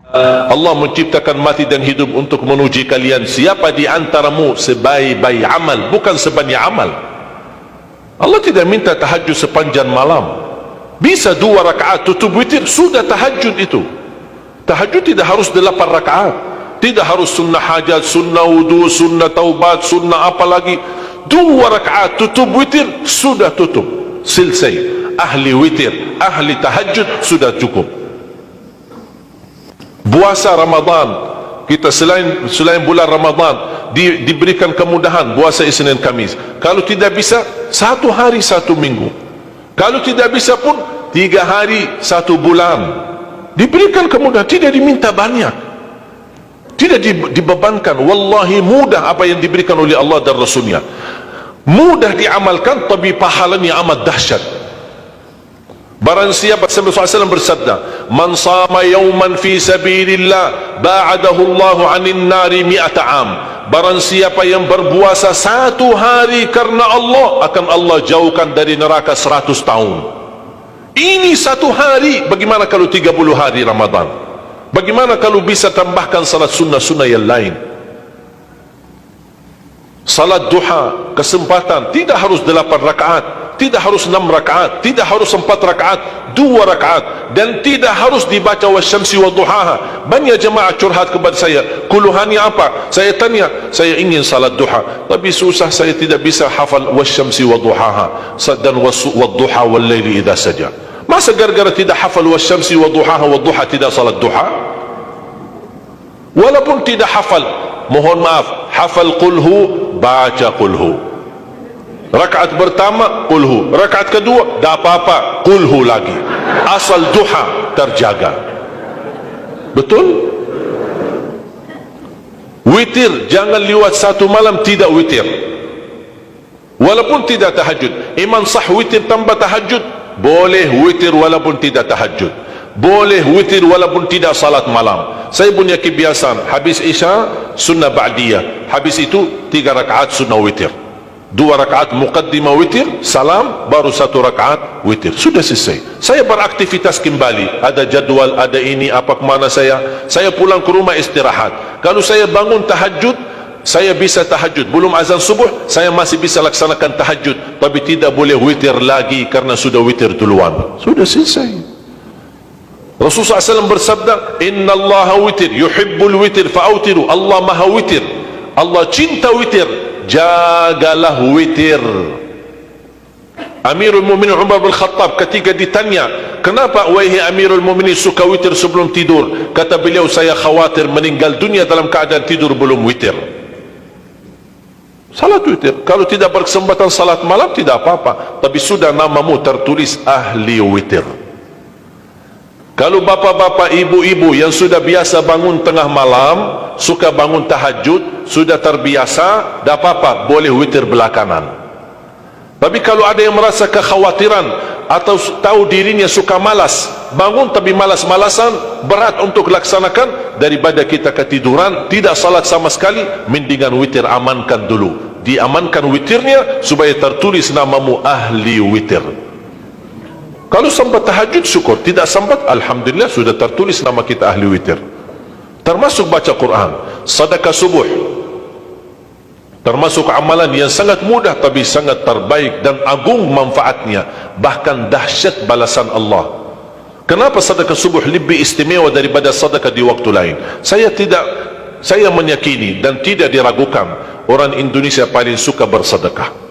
Allah menciptakan mati dan hidup untuk menuji kalian. Siapa di antaramu sebaik-baik amal, bukan sebanyak amal. Allah tidak minta tahajud sepanjang malam. Bisa 2 rakaat tutup witir, sudah tahajud itu. Tahajud tidak harus 8 rakaat, tidak harus sunnah hajat, sunnah wudu, sunnah taubat, sunnah apa lagi. 2 rakaat tutup witir, sudah tutup, selesai. Ahli witir, ahli tahajud sudah cukup. Puasa Ramadan, kita selain bulan Ramadan diberikan kemudahan puasa Isnin Kamis. Kalau tidak bisa 1 hari 1 minggu, kalau tidak bisa pun 3 hari 1 bulan. Diberikan kemudahan, tidak diminta banyak, tidak dibebankan. Wallahi mudah apa yang diberikan oleh Allah dan Rasulnya, mudah diamalkan, tapi pahalanya amat dahsyat. Barang siapa, Rasulullah SAW bersabda, man sama yawman fi sabilillah ba'adahu Allahu 'anil nari 100 am. Barang siapa yang berpuasa 1 hari karena Allah, akan Allah jauhkan dari neraka 100 tahun. Ini 1 hari. Bagaimana kalau 30 hari Ramadan? Bagaimana kalau bisa tambahkan salat sunnah-sunnah yang lain? Salat duha, kesempatan, tidak harus 8 rakaat, tidak harus 6 rakaat, tidak harus 4 rakaat, 2 rakaat, dan tidak harus dibaca wasyamsi wa duhaha. Banyak jemaah curhat kepada saya, keluhannya apa? Saya tanya, saya ingin salat duha, tapi susah, saya tidak bisa hafal wasyamsi wa duhaha dan wadduha wal laili idza saja. Masa gara-gara tidak hafal wasyamsi wa duhaha wa duha tidak salat duha? Walaupun tidak hafal, mohon maaf, hafal qulhu, baca qulhu. Rakaat pertama qulhu, rakaat kedua tak apa-apa, qulhu lagi. Asal duha terjaga. Betul? Witir jangan lewat 1 malam tidak witir, walaupun tidak tahajud. Iman sah witir tambah tahajud, boleh witir walaupun tidak tahajud, boleh witir walaupun tidak salat malam. Saya punya kebiasaan, habis isya sunnah ba'diyah, habis itu 3 rakaat sunnah witir, 2 rakaat muqaddimah witir, salam, baru 1 rakaat witir, sudah selesai. Saya beraktivitas kembali, ada jadwal, ada ini, apa kemana saya pulang ke rumah istirahat. Kalau saya bangun tahajud, saya bisa tahajud, belum azan subuh saya masih bisa laksanakan tahajud, tapi tidak boleh witir lagi karena sudah witir duluan, sudah selesai. Rasulullah SAW bersabda, inna allaha witir yuhibbul witir fa'autiru. Allah maha witir, Allah cinta witir, jagalah witir. Amirul Mu'minin Umar bin Khattab ketika ditanya, kenapa wahai Amirul Mu'minin suka witir sebelum tidur? Kata beliau, saya khawatir meninggal dunia dalam keadaan tidur belum witir. Salat witir, kalau tidak berkesempatan salat malam tidak apa-apa, tapi sudah namamu tertulis ahli witir. Kalau bapak-bapak, ibu-ibu yang sudah biasa bangun tengah malam, suka bangun tahajud, sudah terbiasa, tak apa-apa, boleh witir belakangan. Tapi kalau ada yang merasa kekhawatiran atau tahu dirinya suka malas, bangun tapi malas-malasan, berat untuk laksanakan, daripada kita ketiduran tidak salat sama sekali, mendingan witir amankan dulu, diamankan witirnya supaya tertulis namamu ahli witir. Kalau sempat tahajud syukur, tidak sempat alhamdulillah sudah tertulis nama kita ahli witir. Termasuk baca Quran, sedekah subuh, termasuk amalan yang sangat mudah tapi sangat terbaik dan agung manfaatnya, bahkan dahsyat balasan Allah. Kenapa sedekah subuh lebih istimewa daripada sedekah di waktu lain? Saya meyakini dan tidak diragukan, orang Indonesia paling suka bersedekah.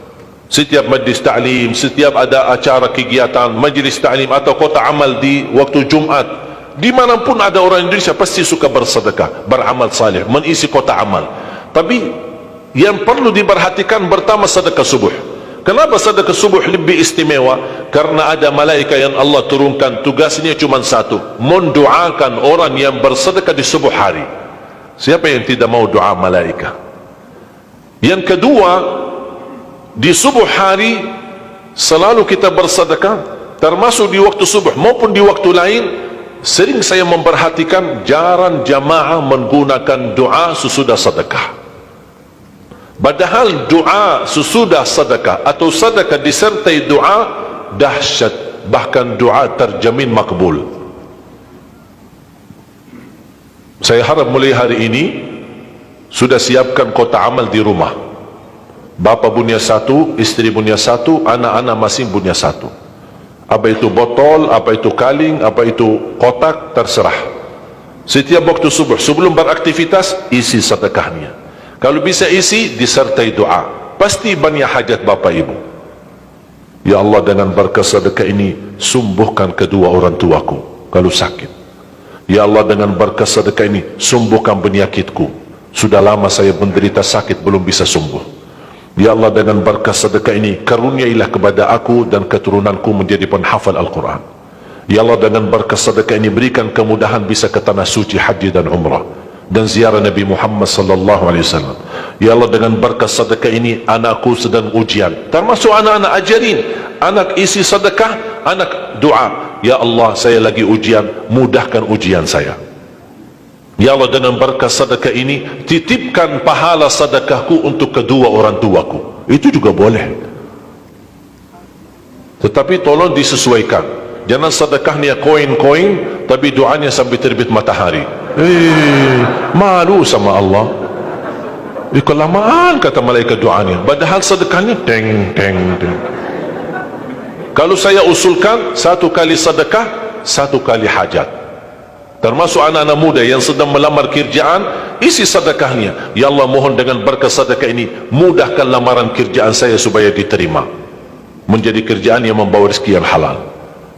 Setiap majlis ta'lim, setiap ada acara kegiatan majlis ta'lim atau kota amal di waktu Jumat, dimanapun ada orang Indonesia pasti suka bersedekah, beramal saleh, mengisi kota amal. Tapi yang perlu diperhatikan pertama sedekah subuh. Kenapa sedekah subuh lebih istimewa? Karena ada malaikat yang Allah turunkan, tugasnya cuma satu, mendoakan orang yang bersedekah di subuh hari. Siapa yang tidak mau doa malaikat? Yang kedua, di subuh hari selalu kita bersedekah, termasuk di waktu subuh maupun di waktu lain. Sering saya memperhatikan jarang jamaah menggunakan doa sesudah sedekah. Padahal doa sesudah sedekah atau sedekah disertai doa dahsyat, bahkan doa terjamin makbul. Saya harap mulai hari ini sudah siapkan kotak amal di rumah. Bapa punya satu, istri punya satu, anak-anak masing punya satu. Apa itu botol, apa itu kaling, apa itu kotak, terserah. Setiap waktu subuh, sebelum beraktivitas, isi sedekahnya. Kalau bisa isi, disertai doa. Pasti banyak hajat bapa ibu. Ya Allah, dengan berkah sedekah ini, sembuhkan kedua orang tuaku kalau sakit. Ya Allah, dengan berkah sedekah ini, sembuhkan penyakitku. Sudah lama saya menderita sakit, belum bisa sembuh. Ya Allah, dengan berkah sedekah ini, karuniailah kepada aku dan keturunanku menjadi penghafal Al-Quran. Ya Allah, dengan berkah sedekah ini, berikan kemudahan bisa ke tanah suci haji dan umrah dan ziarah Nabi Muhammad sallallahu alaihi wasallam. Ya Allah, dengan berkah sedekah ini, anakku sedang ujian, termasuk anak-anak, ajarin anak isi sedekah, anak doa. Ya Allah, saya lagi ujian, mudahkan ujian saya. Ya Allah, dengan berkah sedekah ini, titipkan pahala sedekahku untuk kedua orang tuaku. Itu juga boleh. Tetapi tolong disesuaikan. Jangan sedekahnya koin-koin, tapi doanya sampai terbit matahari. Malu sama Allah. Kelamaan kata malaikat doanya. Padahal sedekahnya teng teng teng. Kalau saya usulkan, satu kali sedekah, satu kali hajat. Termasuk anak-anak muda yang sedang melamar kerjaan, isi sedekahnya. Ya Allah, mohon dengan berkah sedekah ini, mudahkan lamaran kerjaan saya supaya diterima, menjadi kerjaan yang membawa rezeki yang halal.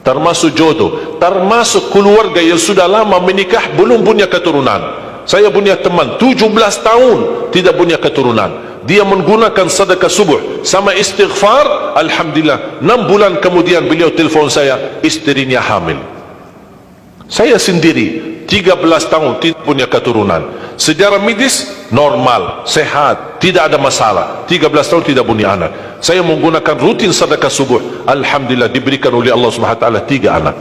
Termasuk jodoh, termasuk keluarga yang sudah lama menikah belum punya keturunan. Saya punya teman 17 tahun tidak punya keturunan. Dia menggunakan sedekah subuh sama istighfar, alhamdulillah 6 bulan kemudian beliau telefon saya, istrinya hamil. Saya sendiri 13 tahun tidak punya keturunan. Secara medis normal, sehat, tidak ada masalah. 13 tahun tidak punya anak. Saya menggunakan rutin sedekah subuh, alhamdulillah diberikan oleh Allah Subhanahu wa taala 3 anak.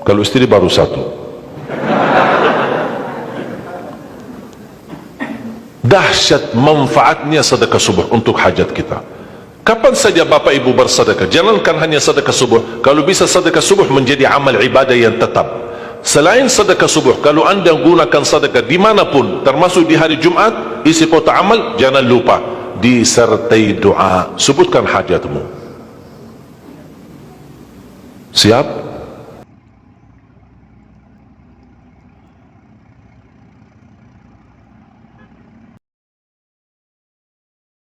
Kalau istri baru 1. Dahsyat manfaatnya sedekah subuh untuk hajat kita. Kapan saja Bapak Ibu bersedekah, jangankan hanya sedekah subuh. Kalau bisa sedekah subuh menjadi amal ibadah yang tetap. Selain sedekah subuh, kalau anda gunakan sedekah dimanapun, termasuk di hari Jumat, isi kotak amal, jangan lupa disertai doa. Sebutkan hajatmu. Siap?